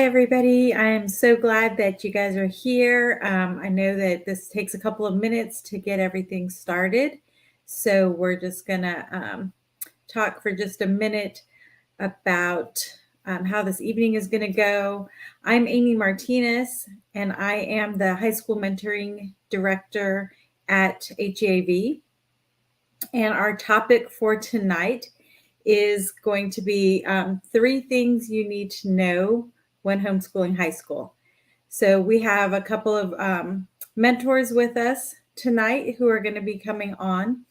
Hi, everybody. I'm so glad that you guys are here. I know that this takes a couple of minutes to get everything started. So we're just going to talk for just a minute about how this evening is going to go. I'm Amy Martinez, and I am the High School Mentoring Director at HEAV. And our topic for tonight is going to be 3 things you need to know when homeschooling high school. So we have a couple of mentors with us tonight who are going to be coming on.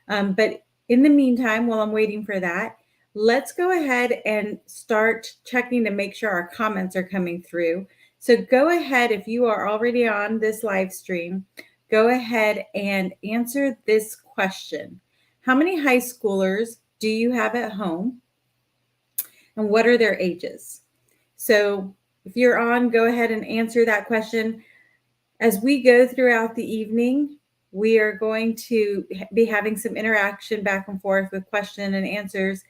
But in the meantime, while I'm waiting for that, let's go ahead and start checking to make sure our comments are coming through. So go ahead, if you are already on this live stream, go ahead and answer this question. How many high schoolers do you have at home? And what are their ages? So if you're on, go ahead and answer that question. As we go throughout the evening, we are going to be having some interaction back and forth with question and answers.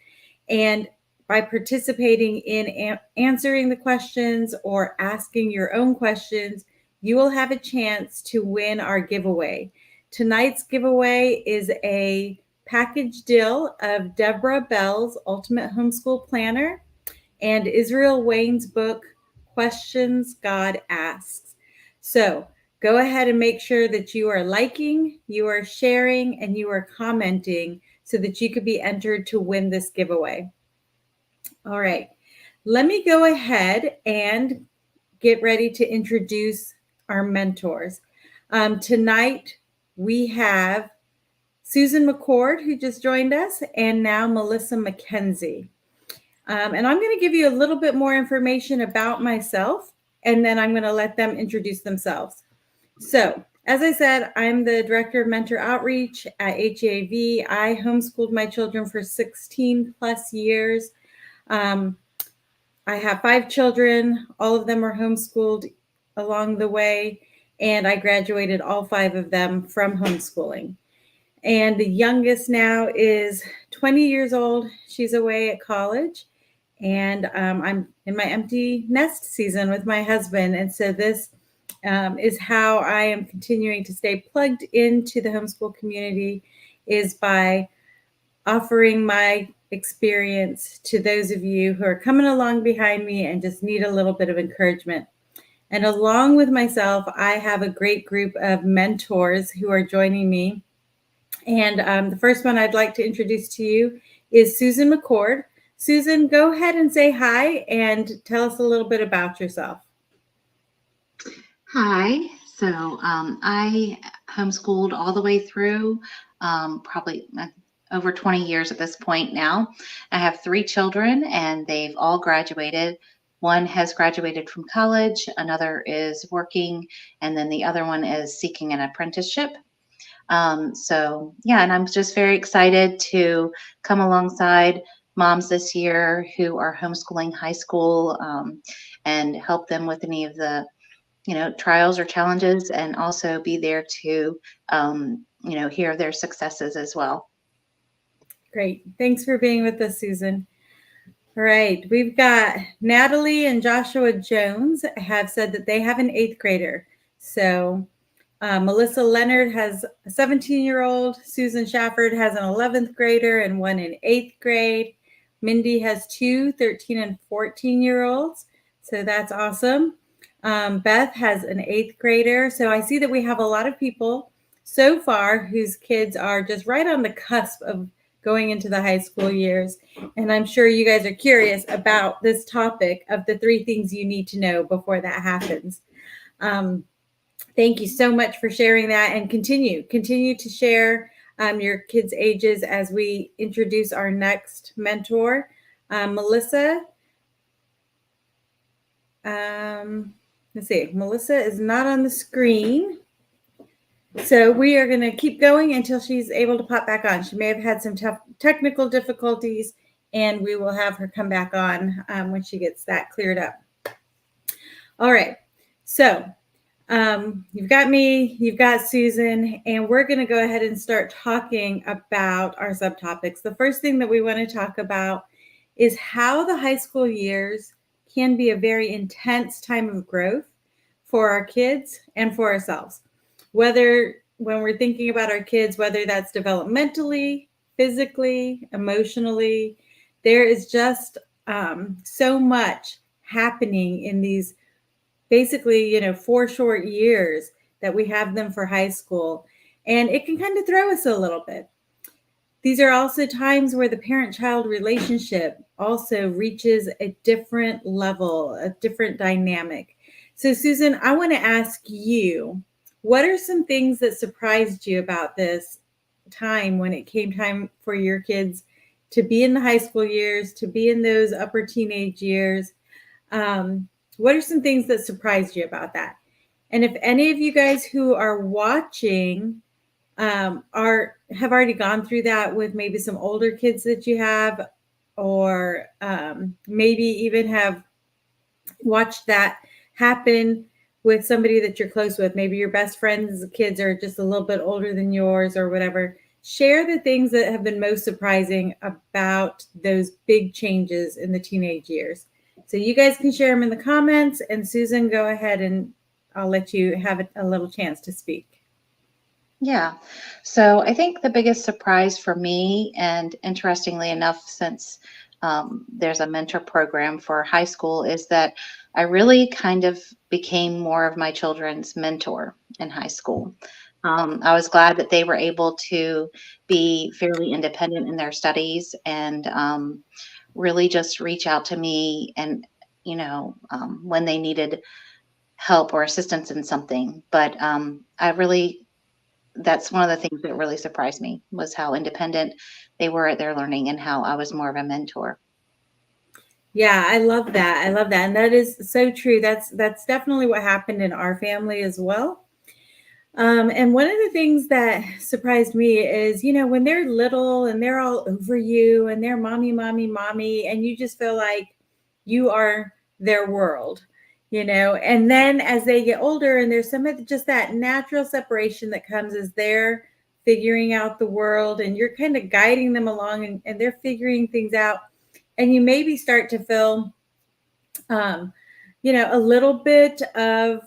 And by participating in answering the questions or asking your own questions, you will have a chance to win our giveaway. Tonight's giveaway is a package deal of Deborah Bell's Ultimate Homeschool Planner and Israel Wayne's book, Questions God Asks. So go ahead and make sure that you are liking, you are sharing, and you are commenting so that you could be entered to win this giveaway. All right, let me go ahead and get ready to introduce our mentors. Tonight, we have Susan McCord, who just joined us, and now Melissa Mckensie. And I'm going to give you a little bit more information about myself, and then I'm going to let them introduce themselves. So, as I said, I'm the Director of Mentor Outreach at HEAV. I homeschooled my children for 16 plus years. I have 5 children. All of them are homeschooled along the way, and I graduated all 5 of them from homeschooling. And the youngest now is 20 years old. She's away at college. And I'm in my empty nest season with my husband. And so this is how I am continuing to stay plugged into the homeschool community, is by offering my experience to those of you who are coming along behind me and just need a little bit of encouragement. And along with myself, I have a great group of mentors who are joining me. And the first one I'd like to introduce to you is Susan McCord. Susan, go ahead and say hi and tell us a little bit about yourself. Hi. So I homeschooled all the way through, probably over 20 years at this point now. I have 3 children and they've all graduated. One has graduated from college, another is working, and then the other one is seeking an apprenticeship. So yeah, and I'm just very excited to come alongside moms this year who are homeschooling high school and help them with any of the trials or challenges, and also be there to hear their successes as well. Great. Thanks for being with us, Susan. All right. We've got Natalie and Joshua Jones have said that they have an 8th grader. So Melissa Leonard has a 17-year-old. Susan Shafford has an 11th grader and one in 8th grade. Mindy has 2 13 and 14-year-olds. So that's awesome. Beth has an 8th grader. So I see that we have a lot of people so far whose kids are just right on the cusp of going into the high school years. And I'm sure you guys are curious about this topic of the 3 things you need to know before that happens. Thank you so much for sharing that, and continue to share your kids' ages as we introduce our next mentor. Melissa, let's see, Melissa is not on the screen. So we are going to keep going until she's able to pop back on. She may have had some tough technical difficulties, and we will have her come back on when she gets that cleared up. All right. So you've got me, you've got Susan, and we're going to go ahead and start talking about our subtopics. The first thing that we want to talk about is how the high school years can be a very intense time of growth for our kids and for ourselves. Whether when we're thinking about our kids, whether that's developmentally, physically, emotionally, there is just so much happening in these basically, 4 short years that we have them for high school. And it can kind of throw us a little bit. These are also times where the parent-child relationship also reaches a different level, a different dynamic. So, Susan, I want to ask you, what are some things that surprised you about this time when it came time for your kids to be in the high school years, to be in those upper teenage years? What are some things that surprised you about that? And if any of you guys who are watching have already gone through that with maybe some older kids that you have, or maybe even have watched that happen with somebody that you're close with, maybe your best friend's kids are just a little bit older than yours or whatever, share the things that have been most surprising about those big changes in the teenage years. So you guys can share them in the comments, and Susan, go ahead and I'll let you have a little chance to speak. Yeah. So I think the biggest surprise for me, and interestingly enough, since there's a mentor program for high school, is that I really kind of became more of my children's mentor in high school. I was glad that they were able to be fairly independent in their studies and really just reach out to me and, when they needed help or assistance in something. But that's one of the things that really surprised me, was how independent they were at their learning and how I was more of a mentor. Yeah, I love that. I love that. And that is so true. That's definitely what happened in our family as well. And one of the things that surprised me is, when they're little and they're all over you and they're mommy, mommy, mommy, and you just feel like you are their world, and then as they get older and there's some of just that natural separation that comes as they're figuring out the world and you're kind of guiding them along and they're figuring things out. And you maybe start to feel, a little bit of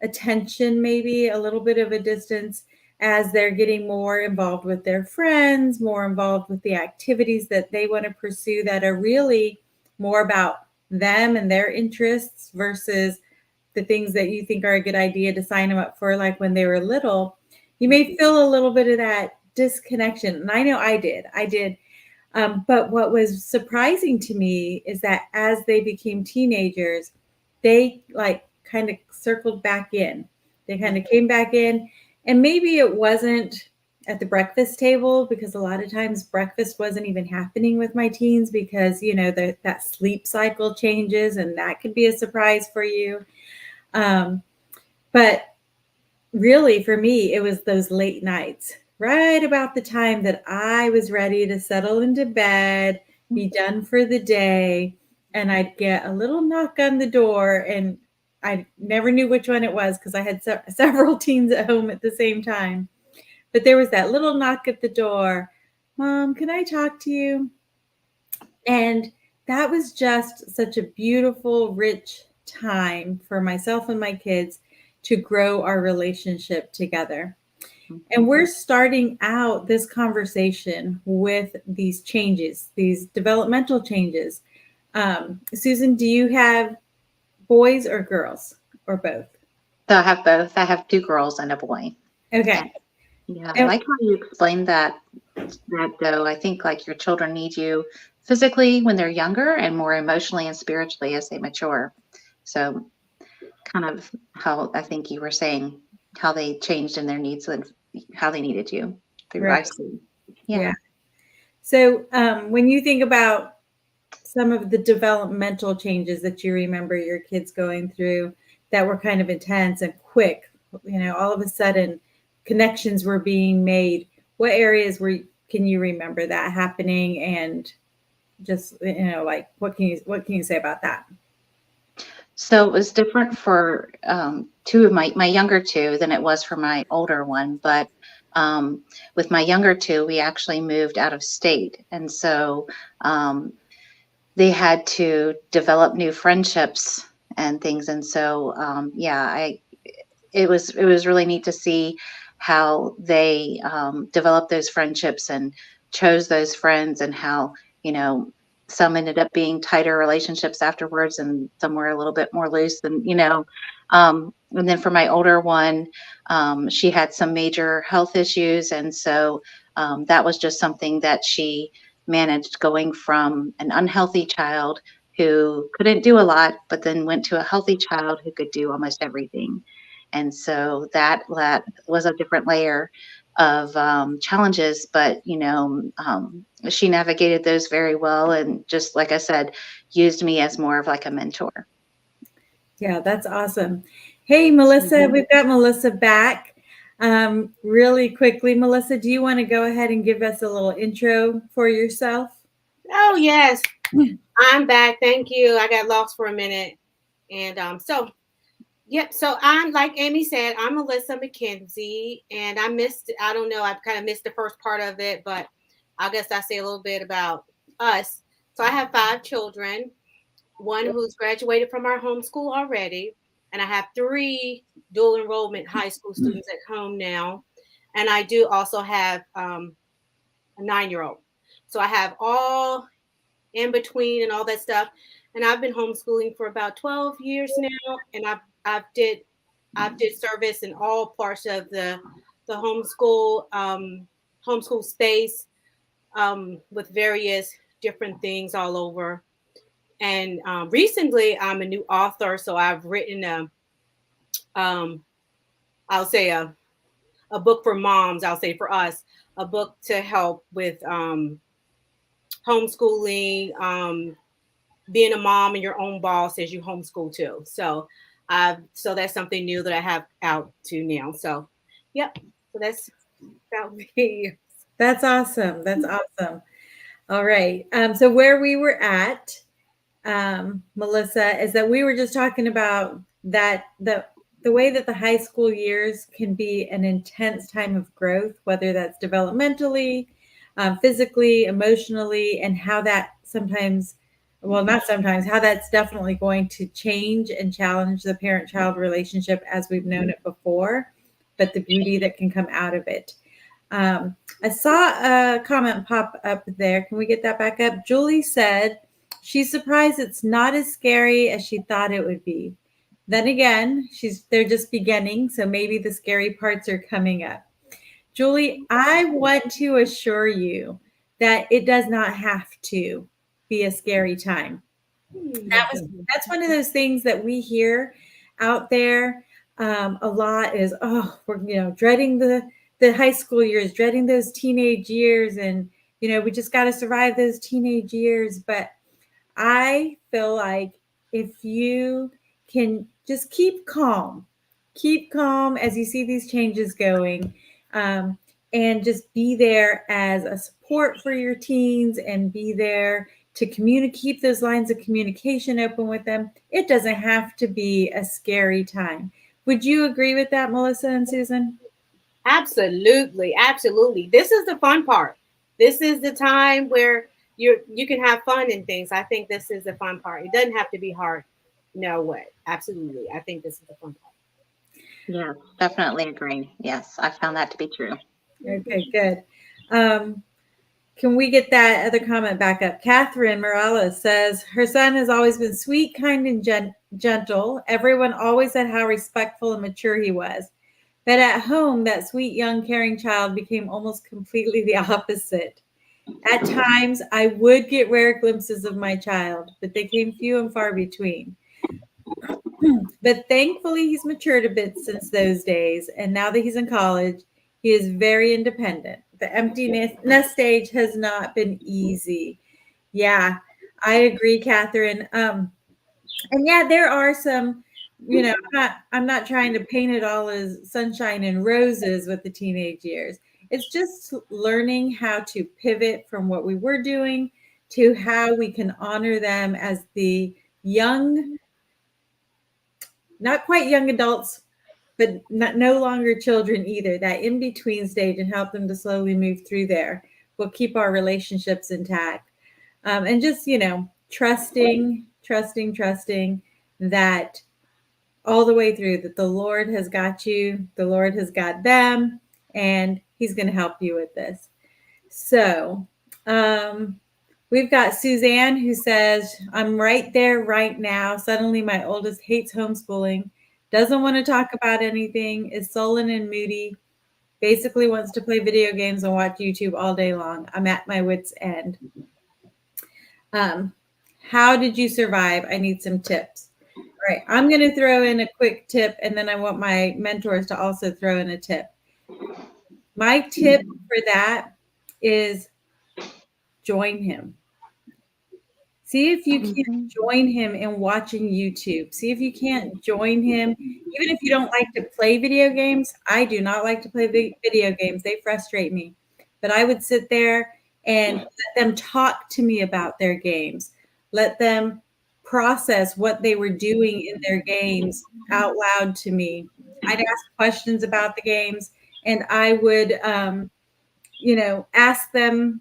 attention, maybe a little bit of a distance as they're getting more involved with their friends, more involved with the activities that they want to pursue that are really more about them and their interests versus the things that you think are a good idea to sign them up for, like when they were little. You may feel a little bit of that disconnection. And I know I did. But what was surprising to me is that as they became teenagers, they kind of circled back in. They kind of came back in, and maybe it wasn't at the breakfast table, because a lot of times breakfast wasn't even happening with my teens because, that sleep cycle changes and that could be a surprise for you. But really for me, it was those late nights, right about the time that I was ready to settle into bed, be done for the day, and I'd get a little knock on the door, and I never knew which one it was because I had several teens at home at the same time. But there was that little knock at the door. Mom, can I talk to you? And that was just such a beautiful, rich time for myself and my kids to grow our relationship together. And we're starting out this conversation with these changes, these developmental changes. Susan, do you have boys or girls or both? So I have both. I have 2 girls and a boy. Okay. Yeah, I like how you explained that though. I think like your children need you physically when they're younger and more emotionally and spiritually as they mature. So kind of how I think you were saying how they changed in their needs and how they needed you through Right. high school. Yeah. So when you think about some of the developmental changes that you remember your kids going through that were kind of intense and quick, all of a sudden connections were being made. What areas can you remember that happening? And just, what can you say about that? So it was different for 2 of my younger 2 than it was for my older one. But with my younger 2, we actually moved out of state. And so they had to develop new friendships and things. And so, it was really neat to see how they developed those friendships and chose those friends, and how, you know, some ended up being tighter relationships afterwards, and some were a little bit more loose. And and then for my older one, she had some major health issues, and so that was just something that she managed, going from an unhealthy child who couldn't do a lot, but then went to a healthy child who could do almost everything. And so that was a different layer of challenges, but she navigated those very well, and just like I said, used me as more of like a mentor. Yeah, that's awesome. Hey, Melissa, we've got Melissa back. Really quickly, Melissa, do you want to go ahead and give us a little intro for yourself? Oh, yes. I'm back. Thank you. I got lost for a minute. And so I'm like Amy said, I'm Melissa Mckensie, and I don't know, I've kind of missed the first part of it, but I guess I say a little bit about us. So I have 5 children, one who's graduated from our homeschool already, and I have 3 dual enrollment high school students at home now. And I do also have a 9-year-old. So I have all in between and all that stuff. And I've been homeschooling for about 12 years now, and I've did service in all parts of the homeschool space, with various different things all over. And recently, I'm a new author, so I've written um, I'll say a book for moms. I'll say for us, a book to help with homeschooling, being a mom and your own boss as you homeschool too. So that's something new that I have out to now. So, yep. So that's about me. That's awesome. That's awesome. All right. So where we were at, Melissa, is that we were just talking about that the way that the high school years can be an intense time of growth, whether that's developmentally, physically, emotionally, and how that sometimes, well, not sometimes, how that's definitely going to change and challenge the parent-child relationship as we've known it before, but the beauty that can come out of it. I saw a comment pop up there. Can we get that back up? Julie said she's surprised it's not as scary as she thought it would be. Then again, they're just beginning, so maybe the scary parts are coming up. Julie, I want to assure you that it does not have to be a scary time. That's one of those things that we hear out there a lot is, oh, we're dreading the high school years, dreading those teenage years, and we just got to survive those teenage years. But I feel like if you can just keep calm as you see these changes going, and just be there as a support for your teens and be there to keep those lines of communication open with them. It doesn't have to be a scary time. Would you agree with that, Melissa and Susan? Absolutely, absolutely. This is the fun part. This is the time where you can have fun and things. I think this is the fun part. It doesn't have to be hard. No way. Absolutely. I think this is the fun part. Yeah, definitely agree. Yes, I found that to be true. Okay, good. Can we get that other comment back up? Catherine Morales says her son has always been sweet, kind, and gentle. Everyone always said how respectful and mature he was. But at home, that sweet, young, caring child became almost completely the opposite. At times, I would get rare glimpses of my child, but they came few and far between. But thankfully, he's matured a bit since those days, and now that he's in college, he is very independent. The empty nest stage has not been easy. Yeah, I agree, Catherine. And yeah, there are some, I'm not trying to paint it all as sunshine and roses with the teenage years. It's just learning how to pivot from what we were doing to how we can honor them as the young, not quite young adults, but no longer children either, that in-between stage, and help them to slowly move through there. We'll keep our relationships intact. And just, trusting that all the way through that the Lord has got you, the Lord has got them, and He's going to help you with this. So, we've got Suzanne who says, I'm right there right now. Suddenly, my oldest hates homeschooling, doesn't want to talk about anything, is sullen and moody, basically wants to play video games and watch YouTube all day long. I'm at my wit's end. How did you survive? I need some tips. All right, I'm going to throw in a quick tip, and then I want my mentors to also throw in a tip. My tip for that is join him. See if you can join him in watching YouTube. See if you can't join him, even if you don't like to play video games. I do not like to play video games. They frustrate me. But I would sit there and let them talk to me about their games. Let them process what they were doing in their games out loud to me. I'd ask questions about the games, and I would, ask them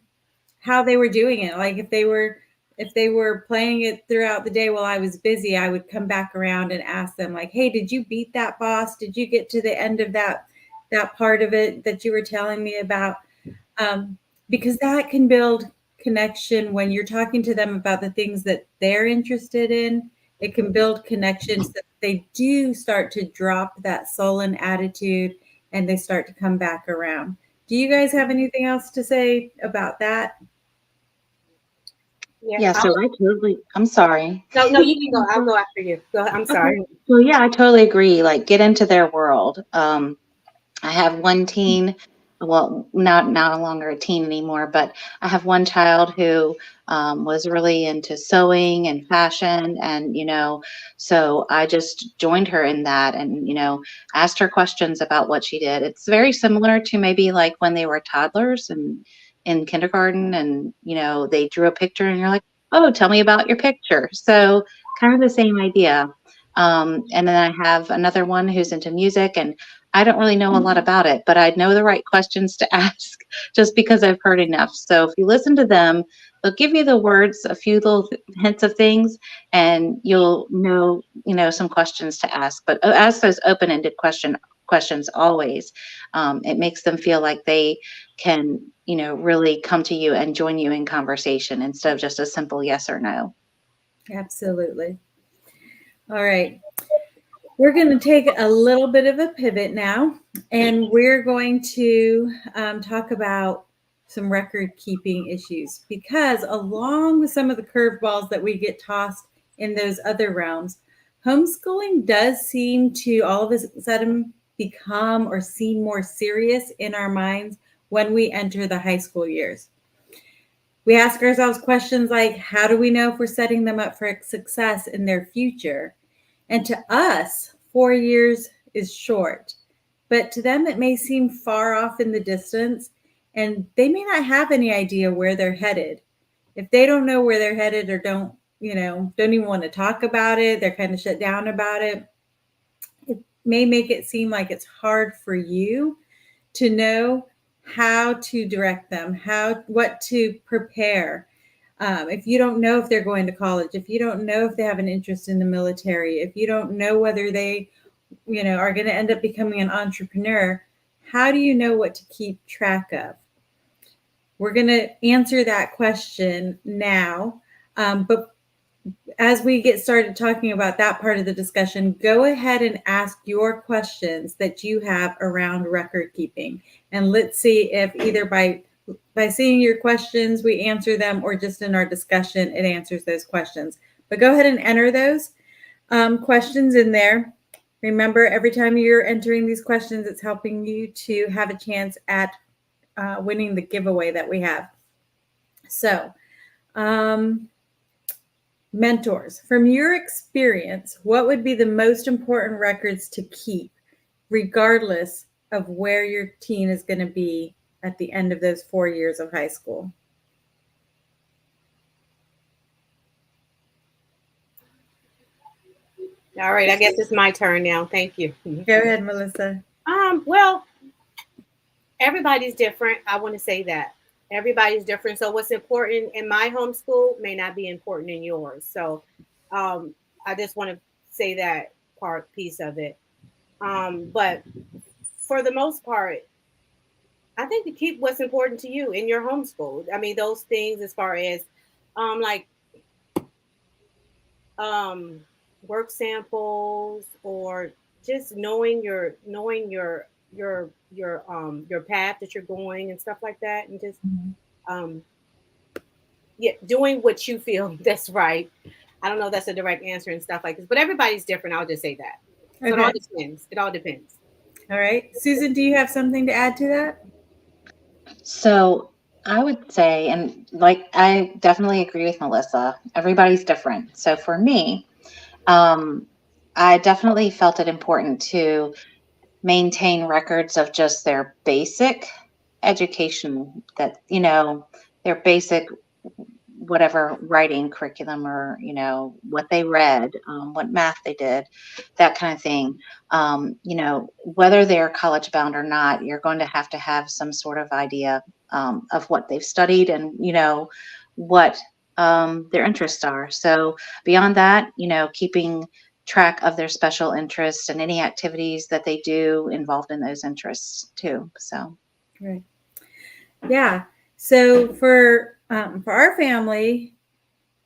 how they were doing it. Like if they were playing it throughout the day while I was busy, I would come back around and ask them like, hey, did you beat that boss? Did you get to the end of that part of it that you were telling me about? Because that can build connection when you're talking to them about the things that they're interested in. It can build connections that they do start to drop that sullen attitude and they start to come back around. Do you guys have anything else to say about that? Yeah, so I'm sorry. No, you can go. I'll go after you. Go ahead. I'm sorry. Okay. Well, yeah, I totally agree. Like, get into their world. I have one teen, well, not no longer a teen anymore, but I have one child who was really into sewing and fashion. And, so I just joined her in that and, asked her questions about what she did. It's very similar to maybe like when they were toddlers and in kindergarten and, they drew a picture and you're like, oh, tell me about your picture. So kind of the same idea. And then I have another one who's into music, and I don't really know a lot about it, but I know the right questions to ask just because I've heard enough. So if you listen to them, they'll give you the words, a few little hints of things, and you'll know, some questions to ask. But ask those open-ended questions always. It makes them feel like they can, really come to you and join you in conversation instead of just a simple yes or no. Absolutely. All right. We're going to take a little bit of a pivot now, and we're going to talk about some record keeping issues, because along with some of the curveballs that we get tossed in those other realms, homeschooling does seem to all of a sudden become or seem more serious in our minds when we enter the high school years. We ask ourselves questions like, how do we know if we're setting them up for success in their future? And to us, 4 years is short, but to them, it may seem far off in the distance, and they may not have any idea where they're headed. If they don't know where they're headed or don't even want to talk about it, they're kind of shut down about it, it may make it seem like it's hard for you to know how to direct them, what to prepare. If you don't know if they're going to college, if you don't know if they have an interest in the military, if you don't know whether they, are going to end up becoming an entrepreneur, how do you know what to keep track of? We're going to answer that question now. But as we get started talking about that part of the discussion, go ahead and ask your questions that you have around record keeping. And let's see if either by seeing your questions, we answer them, or just in our discussion, it answers those questions. But go ahead and enter those questions in there. Remember, every time you're entering these questions, it's helping you to have a chance at winning the giveaway that we have. So, mentors, from your experience, what would be the most important records to keep, regardless of where your teen is going to be at the end of those 4 years of high school? All right, I guess it's my turn now. Thank you. Go ahead, Melissa. Well, everybody's different. I want to say that. Everybody's different. So what's important in my homeschool may not be important in yours. So I just want to say that piece of it. But for the most part, I think to keep what's important to you in your homeschool. I mean, those things as far as like um work samples or just knowing your path that you're going and stuff like that, and just um yeah, doing what you feel that's right. I don't know if that's a direct answer and stuff like this, but everybody's different. I'll just say that. So it all Okay. depends. It all depends. All right. Susan, do you have something to add to that? So I would say, and like, I definitely agree with Melissa. Everybody's different. So for me, um, I definitely felt it important to maintain records of just their basic education, that, their basic whatever writing curriculum, or what they read, what math they did, that kind of thing. Whether they're college bound or not, you're going to have some sort of idea of what they've studied, and what their interests are. So beyond that, keeping track of their special interests and any activities that they do involved in those interests too. So Right. Yeah. So for our family,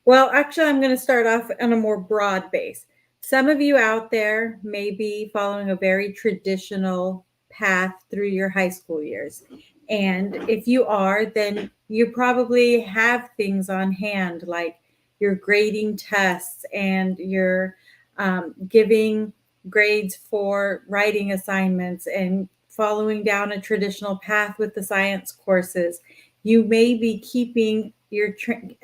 well, actually, I'm going to start off on a more broad base. Some of you out there may be following a very traditional path through your high school years. And if you are, then you probably have things on hand like your grading tests and your giving grades for writing assignments and following down a traditional path with the science courses. You may be keeping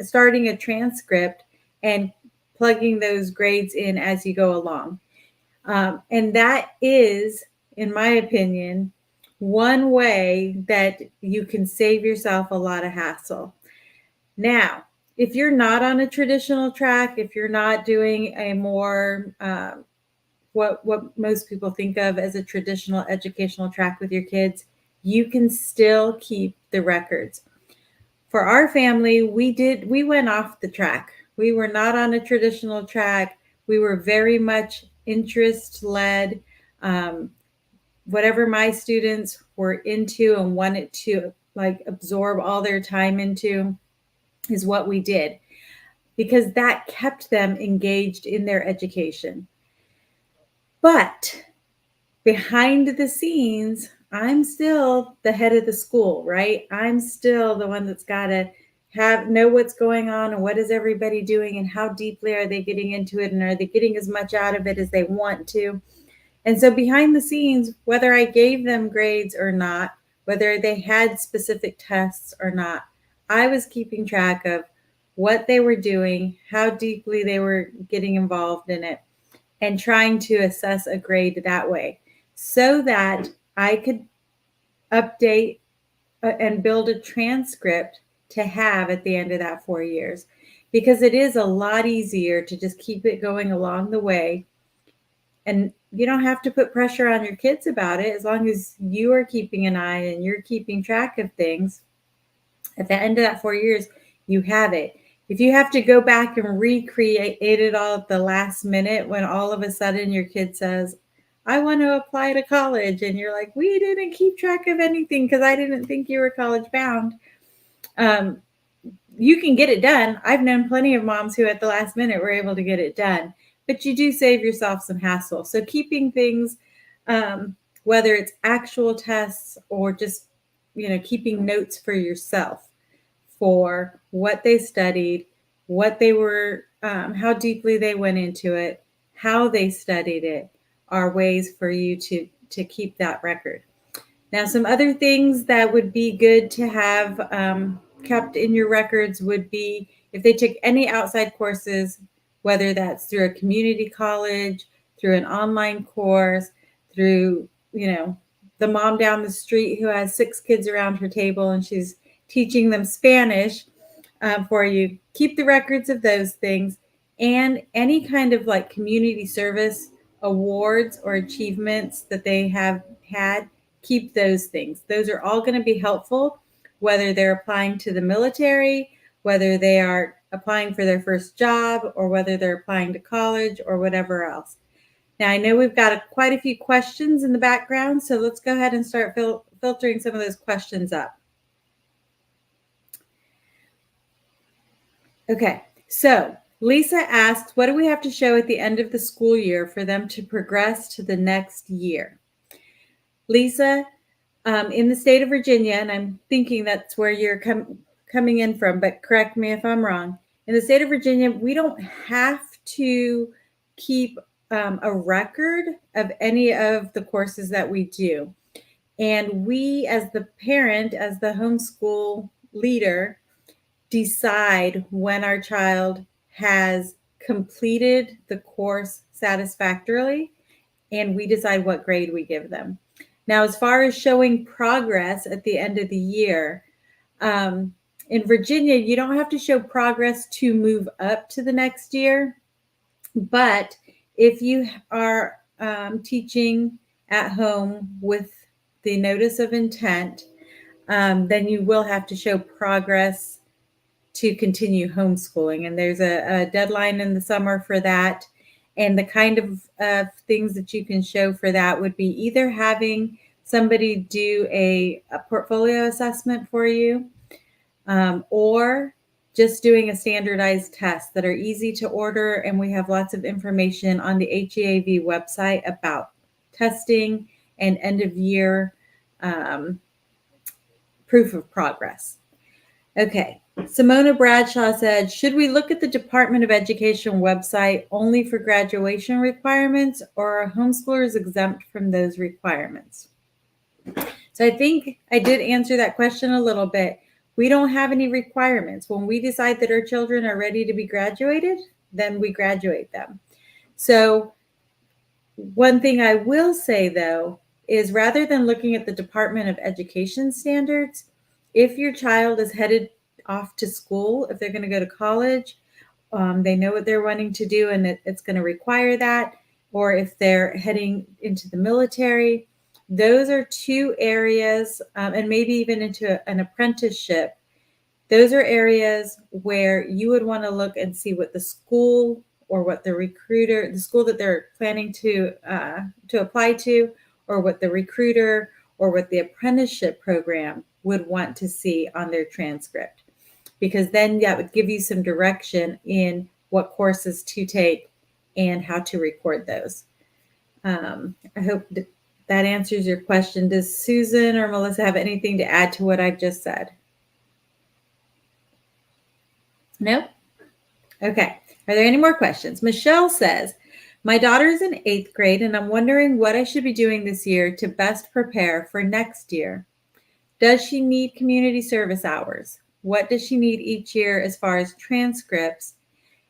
starting a transcript and plugging those grades in as you go along. And that is, in my opinion, one way that you can save yourself a lot of hassle. Now, if you're not on a traditional track, if you're not doing a more what most people think of as a traditional educational track with your kids, you can still keep the records. For our family, we went off the track. We were not on a traditional track. We were very much interest led. Whatever my students were into and wanted to like absorb all their time into is what we did, because that kept them engaged in their education. But behind the scenes, I'm still the head of the school, right? I'm still the one that's got to know what's going on and what is everybody doing and how deeply are they getting into it and are they getting as much out of it as they want to. And so behind the scenes, whether I gave them grades or not, whether they had specific tests or not, I was keeping track of what they were doing, how deeply they were getting involved in it, and trying to assess a grade that way so that I could update and build a transcript to have at the end of that 4 years. Because it is a lot easier to just keep it going along the way. And you don't have to put pressure on your kids about it as long as you are keeping an eye and you're keeping track of things. At the end of that 4 years, you have it. If you have to go back and recreate it all at the last minute when all of a sudden your kid says, I want to apply to college, and you're like, we didn't keep track of anything because I didn't think you were college bound. You can get it done. I've known plenty of moms who at the last minute were able to get it done, but you do save yourself some hassle. So keeping things, whether it's actual tests or just, keeping notes for yourself for what they studied, what they were, how deeply they went into it, how they studied it, are ways for you to keep that record. Now, some other things that would be good to have kept in your records would be if they took any outside courses, whether that's through a community college, through an online course, through, the mom down the street who has 6 kids around her table and she's teaching them Spanish for you. Keep the records of those things, and any kind of like community service awards or achievements that they have had. Keep those things. Those are all going to be helpful whether they're applying to the military, whether they are applying for their first job, or whether they're applying to college or whatever else. Now, I know we've got quite a few questions in the background, so let's go ahead and start filtering some of those questions up. Okay, so Lisa asked, what do we have to show at the end of the school year for them to progress to the next year? Lisa, in the state of Virginia, and I'm thinking that's where you're coming in from, but correct me if I'm wrong. In the state of Virginia, we don't have to keep a record of any of the courses that we do. And we, as the parent, as the homeschool leader, decide when our child has completed the course satisfactorily, and we decide what grade we give them. Now, as far as showing progress at the end of the year, in Virginia, you don't have to show progress to move up to the next year. But if you are teaching at home with the notice of intent, then you will have to show progress to continue homeschooling. And there's a deadline in the summer for that. And the kind of things that you can show for that would be either having somebody do a portfolio assessment for you, or just doing a standardized test that are easy to order. And we have lots of information on the HEAV website about testing and end of year proof of progress. Okay, Simona Bradshaw said, should we look at the Department of Education website only for graduation requirements, or are homeschoolers exempt from those requirements? So I think I did answer that question a little bit. We don't have any requirements. When we decide that our children are ready to be graduated, then we graduate them. So one thing I will say, though, is rather than looking at the Department of Education standards, if your child is headed off to school, if they're going to go to college, they know what they're wanting to do and it's going to require that, or if they're heading into the military, those are two areas, and maybe even into an apprenticeship. Those are areas where you would want to look and see what the school or what the recruiter, the school that they're planning to apply to, or what the recruiter or what the apprenticeship program would want to see on their transcript, because then that would give you some direction in what courses to take and how to record those. I hope that answers your question. Does Susan or Melissa have anything to add to what I've just said? No? Okay. Are there any more questions? Michelle says, my daughter is in 8th grade and I'm wondering what I should be doing this year to best prepare for next year. Does she need community service hours? What does she need each year as far as transcripts?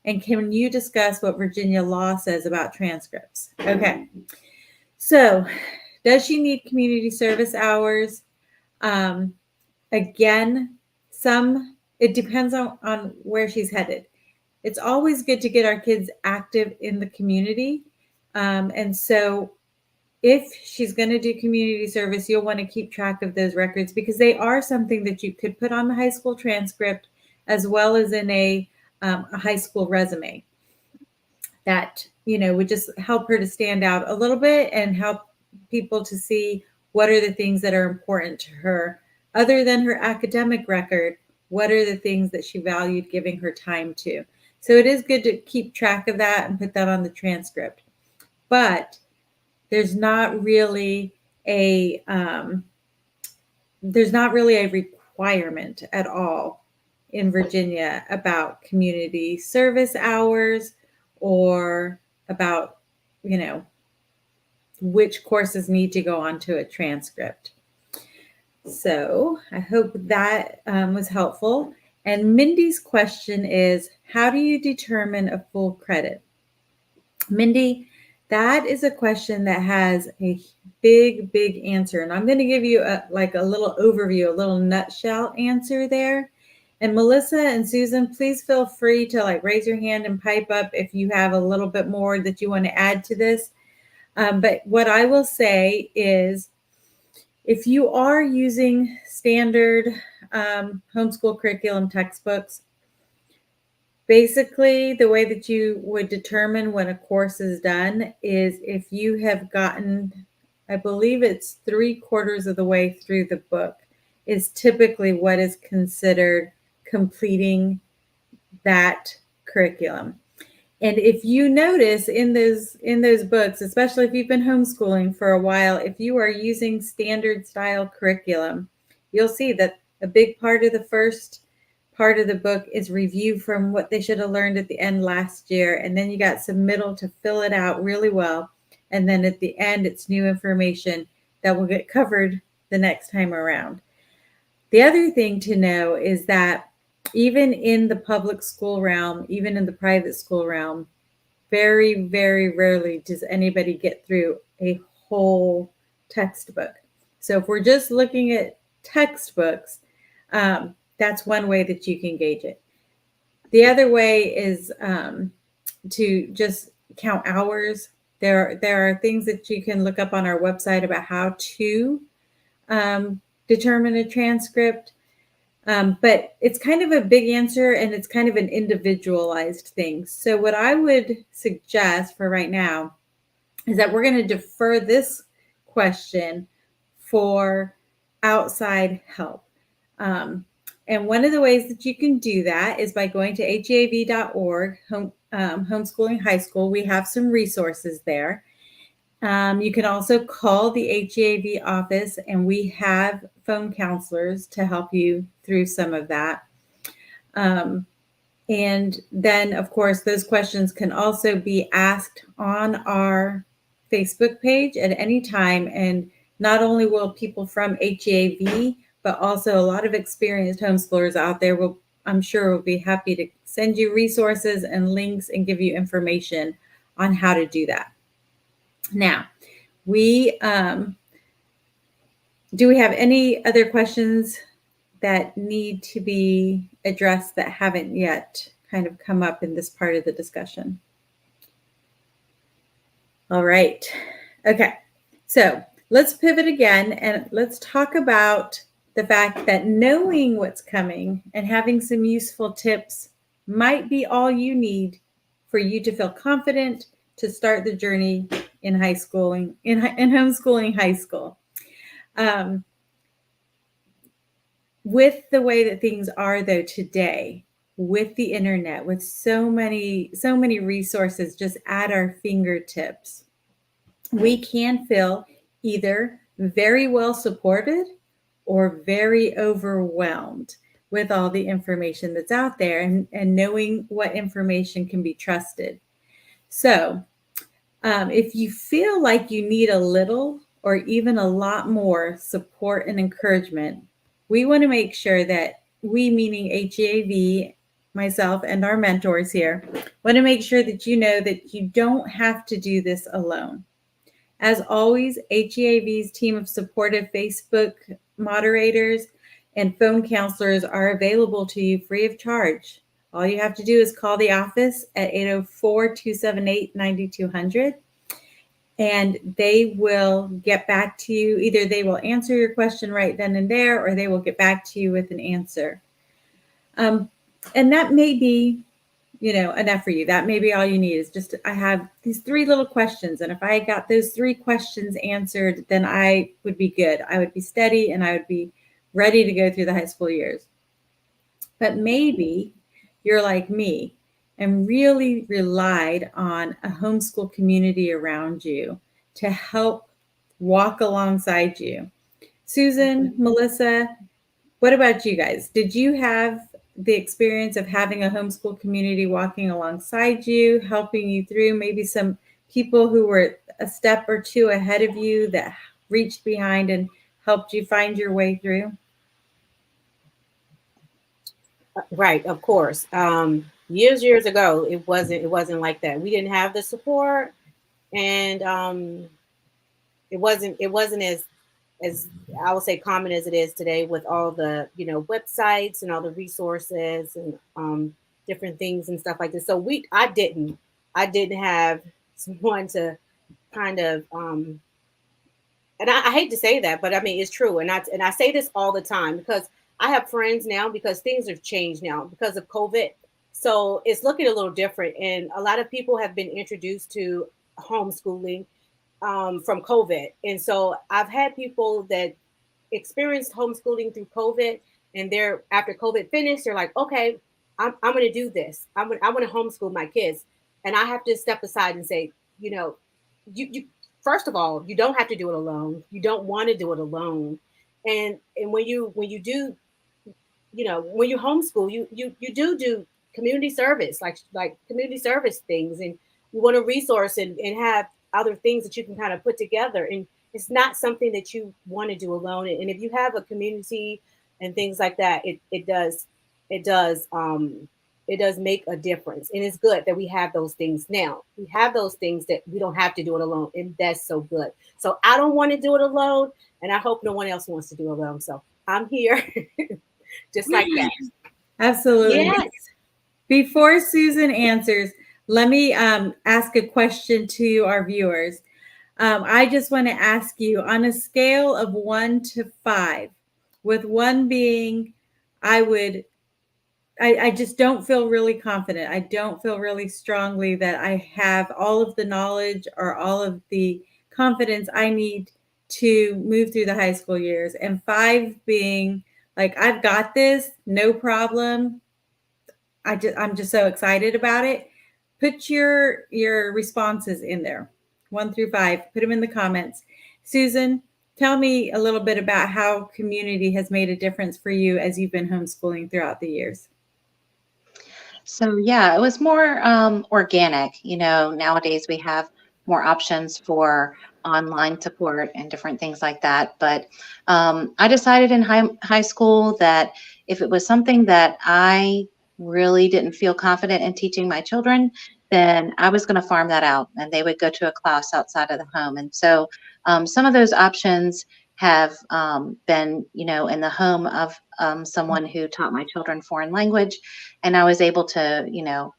And can you discuss what Virginia law says about transcripts? Okay. So, does she need community service hours? Again, it depends on where she's headed. It's always good to get our kids active in the community. And so if she's going to do community service, you'll want to keep track of those records, because they are something that you could put on the high school transcript as well as in a high school resume. That, would just help her to stand out a little bit and help people to see what are the things that are important to her other than her academic record. What are the things that she valued giving her time to? So it is good to keep track of that and put that on the transcript. But there's not really a requirement at all in Virginia about community service hours or about, which courses need to go onto a transcript. So I hope that was helpful. And Mindy's question is, how do you determine a full credit? Mindy, that is a question that has a big, big answer. And I'm going to give you a little overview, a little nutshell answer there. And Melissa and Susan, please feel free to raise your hand and pipe up if you have a little bit more that you want to add to this. But what I will say is, if you are using standard homeschool curriculum textbooks. Basically, the way that you would determine when a course is done is if you have gotten, I believe it's 3/4 of the way through the book, is typically what is considered completing that curriculum. And if you notice in those books, especially if you've been homeschooling for a while, if you are using standard style curriculum, you'll see that a big part of the first part of the book is review from what they should have learned at the end last year. And then you got some middle to fill it out really well. And then at the end, it's new information that will get covered the next time around. The other thing to know is that even in the public school realm, even in the private school realm, very, very rarely does anybody get through a whole textbook. So if we're just looking at textbooks, that's one way that you can gauge it. The other way is to just count hours. There are things that you can look up on our website about how to determine a transcript. But it's kind of a big answer and it's kind of an individualized thing. So what I would suggest for right now is that we're going to defer this question for outside help. And one of the ways that you can do that is by going to heav.org, Homeschooling High School. We have some resources there. You can also call the HEAV office, and we have phone counselors to help you through some of that. And then, of course, those questions can also be asked on our Facebook page at any time. And not only will people from HEAV, but also a lot of experienced homeschoolers out there I'm sure will be happy to send you resources and links and give you information on how to do that. Now, do we have any other questions that need to be addressed that haven't yet kind of come up in this part of the discussion? All right. Okay. So let's pivot again and let's talk about the fact that knowing what's coming and having some useful tips might be all you need for you to feel confident to start the journey in homeschooling high school. With the way that things are though today, with the internet, with so many resources just at our fingertips, we can feel either very well supported or very overwhelmed with all the information that's out there and knowing what information can be trusted. So if you feel like you need a little or even a lot more support and encouragement, we want to make sure that we, meaning HEAV, myself and our mentors here, want to make sure that you know that you don't have to do this alone. As always, HEAV's team of supportive Facebook moderators and phone counselors are available to you free of charge. All you have to do is call the office at 804-278-9200, and they will get back to you. Either they will answer your question right then and there, or they will get back to you with an answer. And that may be, enough for you. That may be all you need is just, I have these 3 little questions. And if I got those 3 questions answered, then I would be good. I would be steady and I would be ready to go through the high school years. But maybe you're like me and really relied on a homeschool community around you to help walk alongside you. Susan, Melissa, what about you guys? Did you have the experience of having a homeschool community walking alongside you, helping you through, maybe some people who were a step or 2 ahead of you that reached behind and helped you find your way through? Right, of course. Years ago, it wasn't like that. We didn't have the support, and it wasn't as I would say common as it is today with all the websites and all the resources and different things and stuff like this. So I didn't have someone to kind of and I hate to say that, but I mean it's true, and I say this all the time because I have friends now because things have changed now because of COVID. So it's looking a little different. And a lot of people have been introduced to homeschooling from COVID. And so I've had people that experienced homeschooling through COVID, and they're after COVID finished, they're like, okay, I'm going to do this. I want to homeschool my kids, and I have to step aside and say, you know, you first of all, you don't have to do it alone. You don't want to do it alone, and when you do, you know, when you homeschool, you do community service, like community service things, and you want to resource and have other things that you can kind of put together. And it's not something that you want to do alone. And if you have a community and things like that, it does it does make a difference. And it's good that we have those things now. We have those things that we don't have to do it alone, and that's so good. So I don't want to do it alone, and I hope no one else wants to do it alone. So I'm here. Just like that. Absolutely. Yes. Before Susan answers, let me ask a question to our viewers. I just want to ask you, on a scale of 1 to 5, with 1 being I just don't feel really confident. I don't feel really strongly that I have all of the knowledge or all of the confidence I need to move through the high school years. And 5 being like, I've got this, no problem. I'm just so excited about it. Put your responses in there, 1 through 5. Put them in the comments. Susan, tell me a little bit about how community has made a difference for you as you've been homeschooling throughout the years. So yeah, it was more organic. You know, nowadays we have more options for online support and different things like that. But I decided in high school that if it was something that I really didn't feel confident in teaching my children, then I was going to farm that out, and they would go to a class outside of the home. And so some of those options have been, you know, in the home of someone who taught my children foreign language, and I was able to, you know,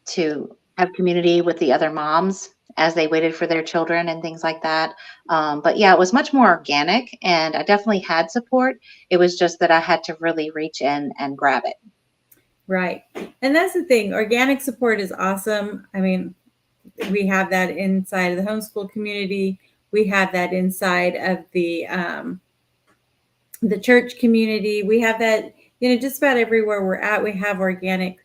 to have community with the other moms as they waited for their children and things like that. But yeah, it was much more organic, and I definitely had support. It was just that I had to really reach in and grab it. Right. And that's the thing. Organic support is awesome. I mean, we have that inside of the homeschool community. We have that inside of the church community. We have that, you know, just about everywhere we're at, we have organic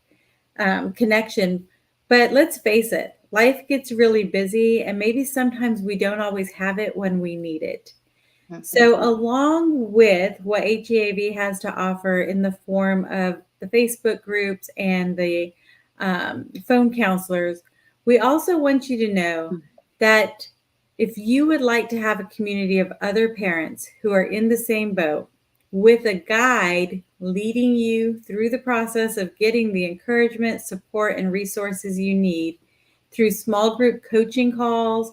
connection. But let's face it, life gets really busy, and maybe sometimes we don't always have it when we need it. Mm-hmm. So along with what HEAV has to offer in the form of the Facebook groups and the phone counselors, we also want you to know that if you would like to have a community of other parents who are in the same boat, with a guide leading you through the process of getting the encouragement, support, and resources you need through small group coaching calls,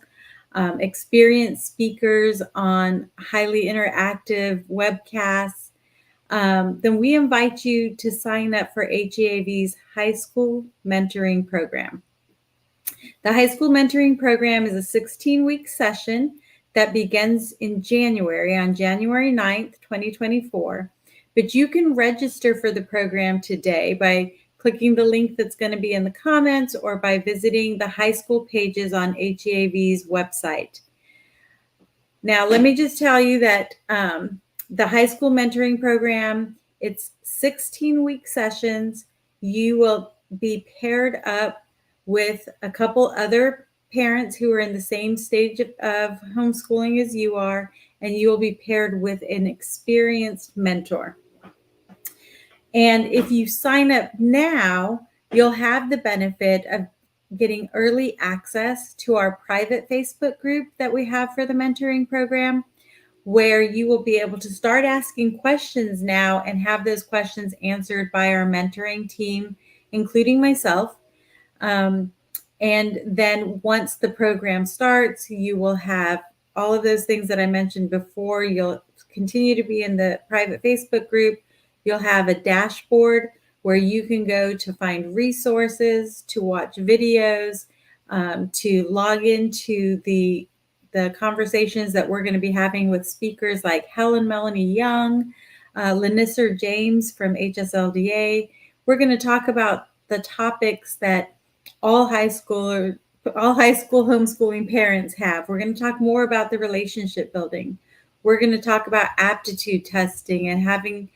experienced speakers on highly interactive webcasts, then we invite you to sign up for HEAV's High School Mentoring Program. The High School Mentoring Program is a 16-week session that begins in January, on January 9th, 2024. But you can register for the program today by clicking the link that's going to be in the comments or by visiting the high school pages on HEAV's website. Now, let me just tell you that the High School Mentoring Program, it's 16-week sessions. You will be paired up with a couple other parents who are in the same stage of homeschooling as you are, and you will be paired with an experienced mentor. And if you sign up now, you'll have the benefit of getting early access to our private Facebook group that we have for the mentoring program, where you will be able to start asking questions now and have those questions answered by our mentoring team, including myself. And then once the program starts, you will have all of those things that I mentioned before. You'll continue to be in the private Facebook group. You'll have a dashboard where you can go to find resources, to watch videos, to log into the the conversations that we're going to be having with speakers like Helen Melanie Young, Lanisser James from HSLDA. We're going to talk about the topics that all high school homeschooling parents have. We're going to talk more about the relationship building. We're going to talk about aptitude testing and helping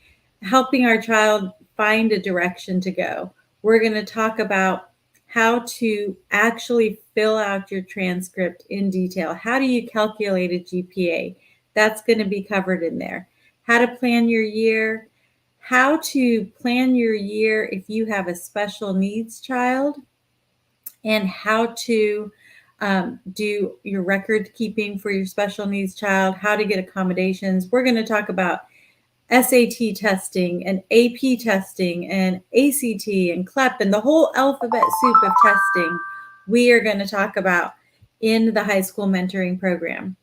our child find a direction to go. We're going to talk about how to actually fill out your transcript in detail. How do you calculate a GPA? That's going to be covered in there. How to plan your year, how to plan your year if you have a special needs child, and how to do your record keeping for your special needs child, how to get accommodations. We're going to talk about SAT testing and AP testing and ACT and CLEP and the whole alphabet soup of testing we are going to talk about in the high school mentoring program.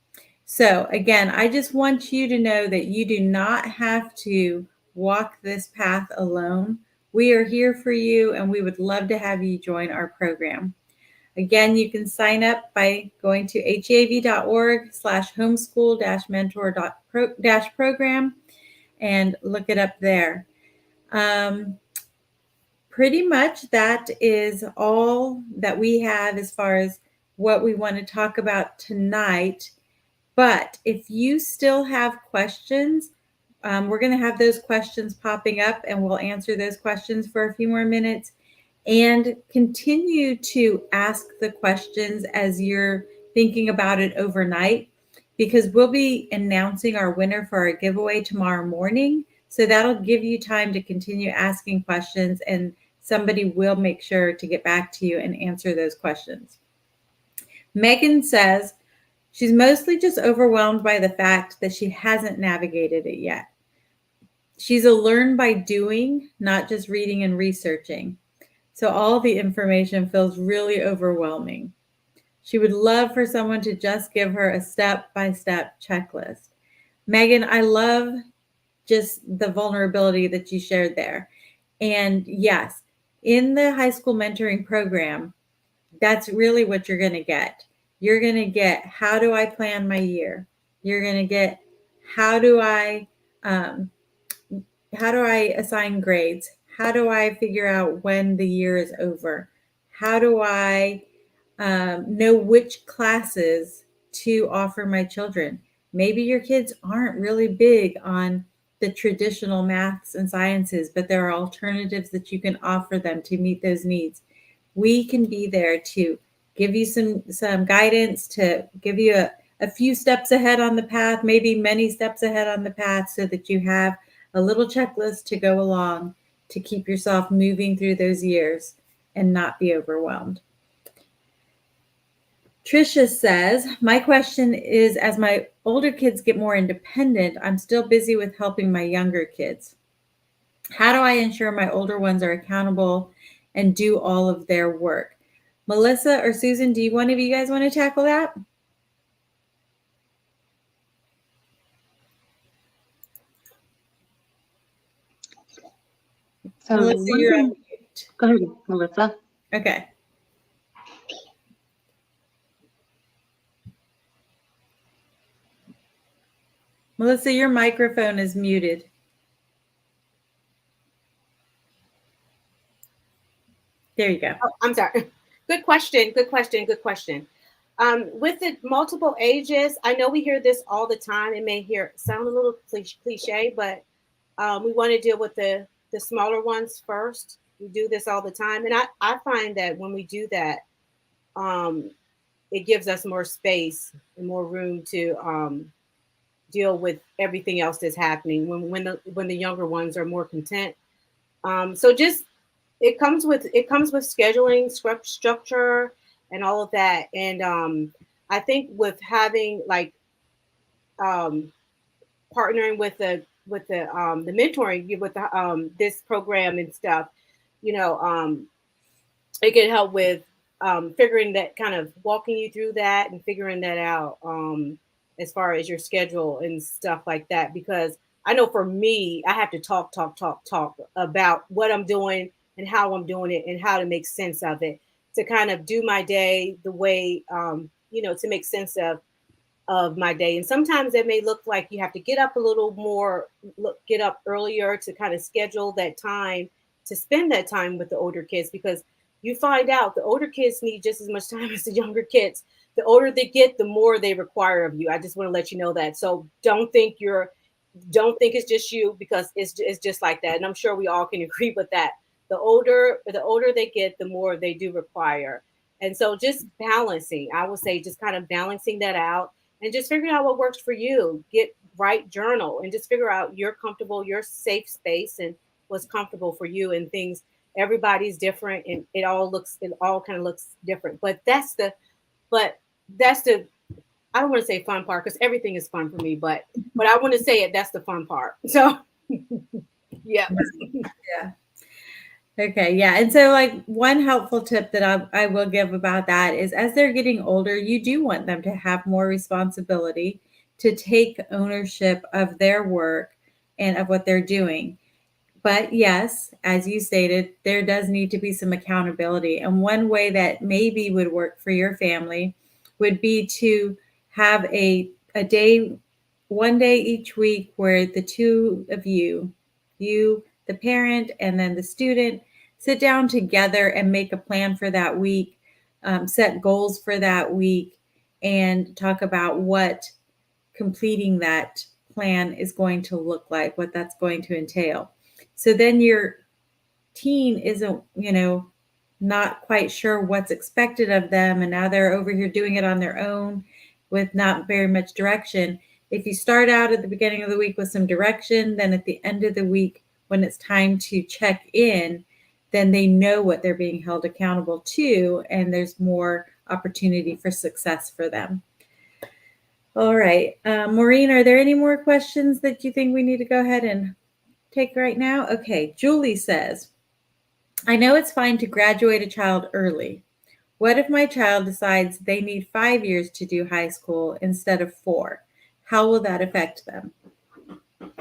So again, I just want you to know that you do not have to walk this path alone. We are here for you, and we would love to have you join our program. Again, you can sign up by going to heav.org/homeschool-mentor-program and look it up there. Pretty much that is all that we have as far as what we want to talk about tonight. But if you still have questions, we're going to have those questions popping up, and we'll answer those questions for a few more minutes. And continue to ask the questions as you're thinking about it overnight, because we'll be announcing our winner for our giveaway tomorrow morning. So that'll give you time to continue asking questions, and somebody will make sure to get back to you and answer those questions. Megan says she's mostly just overwhelmed by the fact that she hasn't navigated it yet. She's a learn by doing, not just reading and researching. So all the information feels really overwhelming. She would love for someone to just give her a step-by-step checklist. Megan, I love just the vulnerability that you shared there. And yes, in the high school mentoring program, that's really what you're going to get. You're going to get, how do I plan my year? You're going to get, how do I assign grades? How do I figure out when the year is over? How do I know which classes to offer my children? Maybe your kids aren't really big on the traditional maths and sciences, but there are alternatives that you can offer them to meet those needs. We can be there to give you some guidance, to give you a few steps ahead on the path, maybe many steps ahead on the path, so that you have a little checklist to go along to keep yourself moving through those years and not be overwhelmed. Tricia says, my question is, as my older kids get more independent, I'm still busy with helping my younger kids. How do I ensure my older ones are accountable and do all of their work? Melissa or Susan, do one of you guys want to tackle that? So Melissa, you're on mute. Go ahead, Melissa. Okay. Melissa, your microphone is muted. There you go. Oh, I'm sorry. Good question. With the multiple ages, I know we hear this all the time. It may sound a little cliche, but we want to deal with the smaller ones first. We do this all the time. And I find that when we do that, it gives us more space and more room to deal with everything else that's happening when the younger ones are more content. So just it comes with scheduling, structure, and all of that. And I think with having like partnering with the mentoring with this program and stuff, it can help with figuring that, kind of walking you through that and figuring that out as far as your schedule and stuff like that. Because I know for me, I have to talk about what I'm doing and how I'm doing it and how to make sense of it, to kind of do my day the way, to make sense of of my day. And sometimes it may look like you have to get up a little more, get up earlier to kind of schedule that time to spend that time with the older kids, because you find out the older kids need just as much time as the younger kids. The older they get, the more they require of you. I just want to let you know that. So don't think it's just you, because it's just like that. And I'm sure we all can agree with that. The older they get, the more they do require. And so just balancing, I would say just kind of balancing that out and just figuring out what works for you. Get right journal and just figure out your comfortable, your safe space and what's comfortable for you and things. Everybody's different and it all kind of looks different. But that's the I don't want to say fun part because everything is fun for me, but I want to say it. That's the fun part. So, yeah. Yeah. Okay. Yeah. And so, like, one helpful tip that I will give about that is as they're getting older, you do want them to have more responsibility, to take ownership of their work and of what they're doing. But yes, as you stated, there does need to be some accountability. And one way that maybe would work for your family would be to have a day, one day each week where the two of you, the parent, and then the student, sit down together and make a plan for that week, set goals for that week, and talk about what completing that plan is going to look like, what that's going to entail. So then your teen isn't, not quite sure what's expected of them. And now they're over here doing it on their own with not very much direction. If you start out at the beginning of the week with some direction, then at the end of the week, when it's time to check in, then they know what they're being held accountable to, and there's more opportunity for success for them. All right. Maureen, are there any more questions that you think we need to go ahead and take right now? Okay. Julie says, I know it's fine to graduate a child early. What if my child decides they need 5 years to do high school instead of 4? How will that affect them?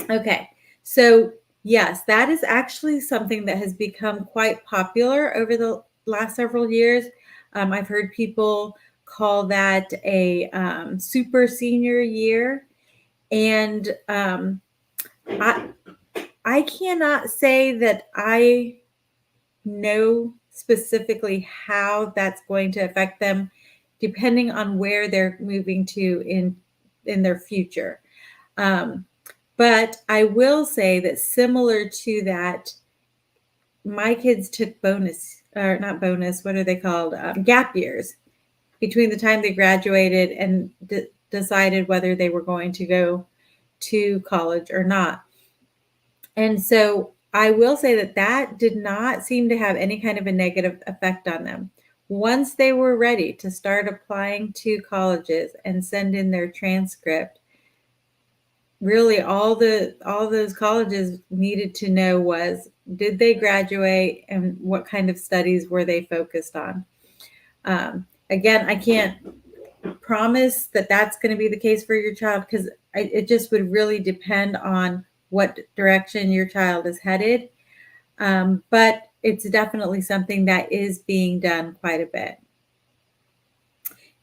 Okay. So yes, that is actually something that has become quite popular over the last several years. I've heard people call that a super senior year. And I cannot say that I know specifically how that's going to affect them, depending on where they're moving to in their future. But I will say that similar to that, my kids took not bonus, what are they called? Gap years between the time they graduated and decided whether they were going to go to college or not. And so I will say that did not seem to have any kind of a negative effect on them. Once they were ready to start applying to colleges and send in their transcript, really all those colleges needed to know was, did they graduate and what kind of studies were they focused on? Again, I can't promise that that's going to be the case for your child, because it just would really depend on what direction your child is headed. But it's definitely something that is being done quite a bit.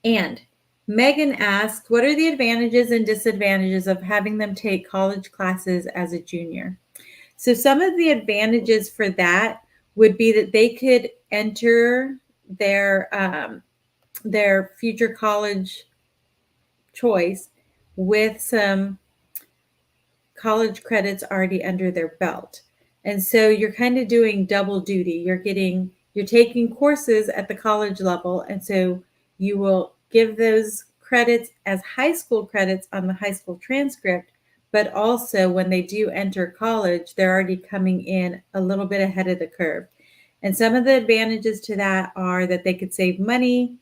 And Megan asked, what are the advantages and disadvantages of having them take college classes as a junior? So some of the advantages for that would be that they could enter their future college choice with some college credits already under their belt. And so you're kind of doing double duty. You're taking courses at the college level. And so you will give those credits as high school credits on the high school transcript, but also when they do enter college, they're already coming in a little bit ahead of the curve. And some of the advantages to that are that they could save money,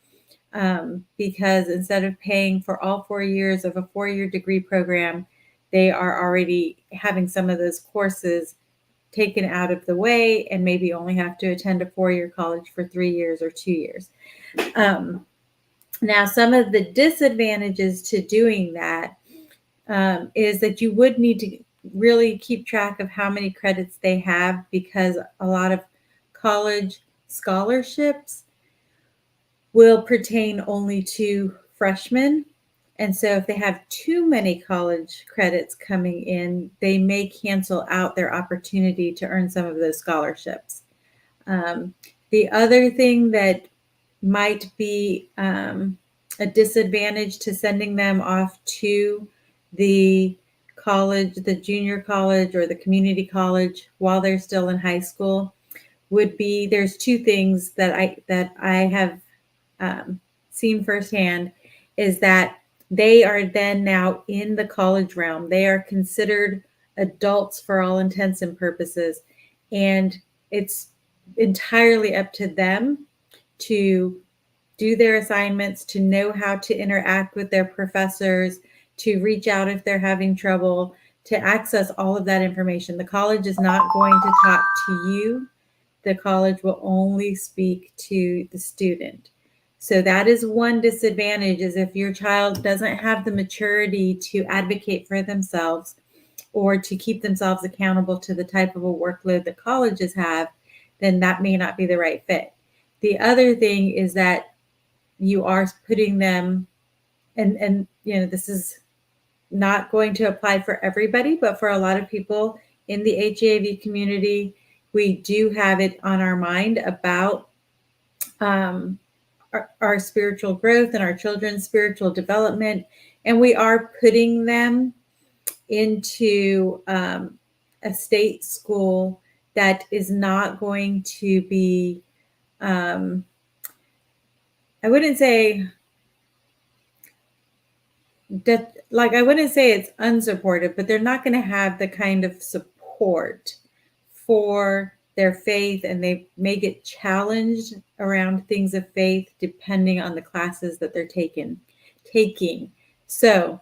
because instead of paying for all 4 years of a 4-year degree program, they are already having some of those courses taken out of the way and maybe only have to attend a 4-year college for 3 years or 2 years. Now, some of the disadvantages to doing that is that you would need to really keep track of how many credits they have, because a lot of college scholarships will pertain only to freshmen. And so if they have too many college credits coming in, they may cancel out their opportunity to earn some of those scholarships. The other thing that might be a disadvantage to sending them off to the college, the junior college or the community college while they're still in high school would be, there's two things that I have seen firsthand, is that they are then now in the college realm. They are considered adults for all intents and purposes. And it's entirely up to them to do their assignments, to know how to interact with their professors, to reach out if they're having trouble, to access all of that information. The college is not going to talk to you. The college will only speak to the student. So that is one disadvantage, is if your child doesn't have the maturity to advocate for themselves or to keep themselves accountable to the type of a workload that colleges have, then that may not be the right fit. The other thing is that you are putting them, and this is not going to apply for everybody, but for a lot of people in the HEAV community, we do have it on our mind about our spiritual growth and our children's spiritual development. And we are putting them into a state school that is not going to be, I wouldn't say that, like, I wouldn't say it's unsupportive, but they're not going to have the kind of support for their faith, and they may get challenged around things of faith depending on the classes that they're taking. So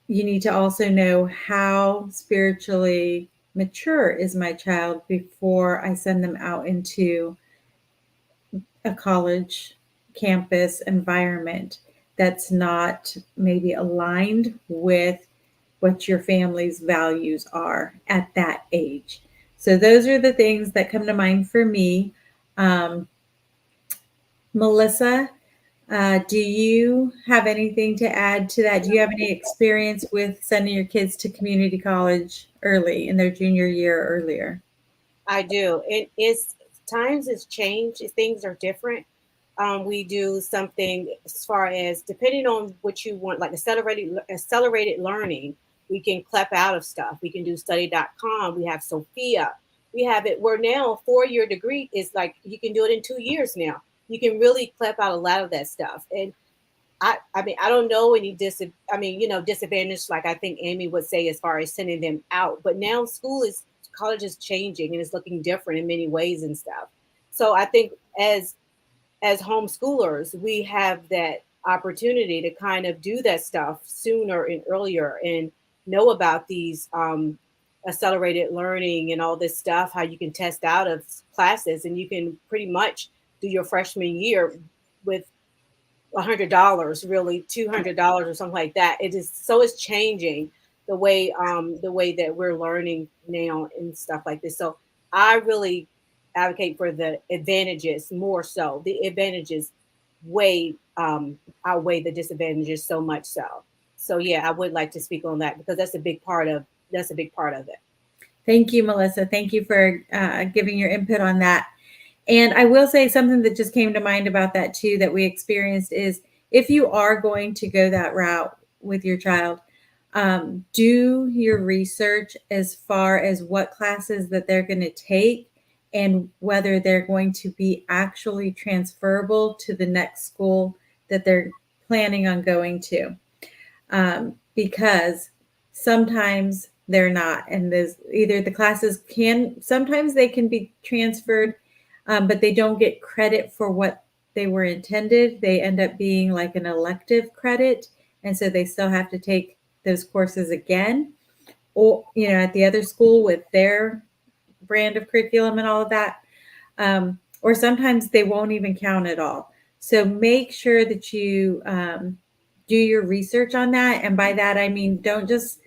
you need to also know how spiritually mature is my child before I send them out into a college campus environment that's not maybe aligned with what your family's values are at that age. So those are the things that come to mind for me. Melissa, do you have anything to add to that? Do you have any experience with sending your kids to community college early in their junior year or earlier? I do. It is, times has changed. Things are different. We do something as far as, depending on what you want, like accelerated learning. We can clep out of stuff. We can do study.com. We have Sophia. We have it where now a 4-year degree is like, you can do it in 2 years now. You can really clep out a lot of that stuff. And I mean, I don't know any disadvantage, like I think Amy would say, as far as sending them out. But now college is changing and it's looking different in many ways and stuff. So I think as homeschoolers, we have that opportunity to kind of do that stuff sooner and earlier and know about these accelerated learning and all this stuff, how you can test out of classes, and you can pretty much do your freshman year with $100, really $200 or something like that. It's changing the way that we're learning now and stuff like this. So I really advocate for the advantages more so. The advantages outweigh the disadvantages so much so. So yeah, I would like to speak on that because that's a big part of it. Thank you, Melissa. Thank you for giving your input on that. And I will say something that just came to mind about that too, that we experienced, is if you are going to go that route with your child, do your research as far as what classes that they're going to take and whether they're going to be actually transferable to the next school that they're planning on going to. Because sometimes they're not, and there's either the classes sometimes they can be transferred, but they don't get credit for what they were intended. They end up being like an elective credit, and so they still have to take those courses again, or at the other school with their brand of curriculum and all of that. Or sometimes they won't even count at all. So make sure that you do your research on that. And by that, I mean, don't just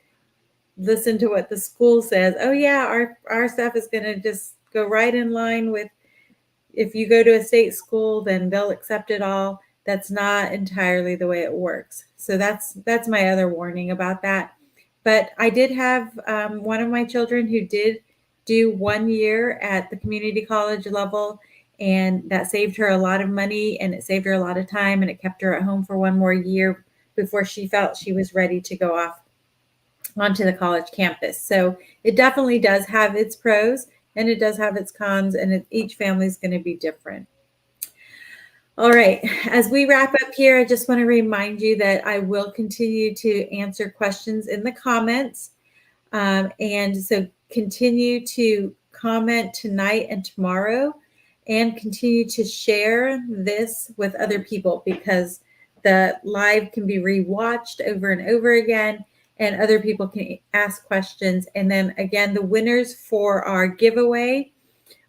listen to what the school says. Oh yeah, our stuff is going to just go right in line with, if you go to a state school, then they'll accept it all. That's not entirely the way it works. So that's my other warning about that. But I did have one of my children who did do 1 year at the community college level, and that saved her a lot of money, and it saved her a lot of time, and it kept her at home for 1 more year before she felt she was ready to go off onto the college campus. So it definitely does have its pros and it does have its cons, and each family is going to be different. All right, as we wrap up here, I just want to remind you that I will continue to answer questions in the comments. And so continue to comment tonight and tomorrow, and continue to share this with other people, because the live can be rewatched over and over again, and other people can ask questions. And then again, the winners for our giveaway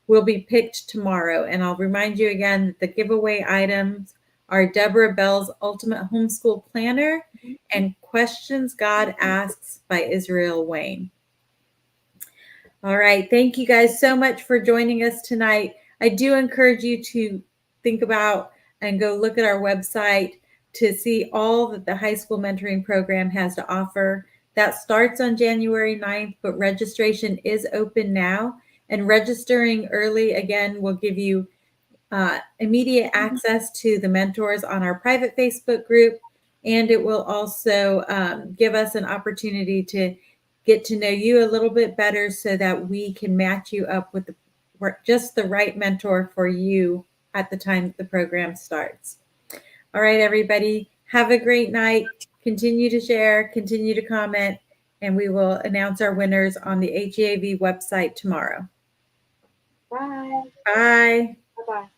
will be picked tomorrow. And I'll remind you again that the giveaway items are Deborah Bell's Ultimate Homeschool Planner and Questions God Asks by Israel Wayne. All right. Thank you guys so much for joining us tonight. I do encourage you to think about and go look at our website to see all that the high school mentoring program has to offer. That starts on January 9th, but registration is open now. And registering early, again, will give you immediate access to the mentors on our private Facebook group. And it will also give us an opportunity to get to know you a little bit better, so that we can match you up with just the right mentor for you at the time the program starts. All right, everybody, have a great night. Continue to share, continue to comment, and we will announce our winners on the HEAV website tomorrow. Bye. Bye. Bye-bye.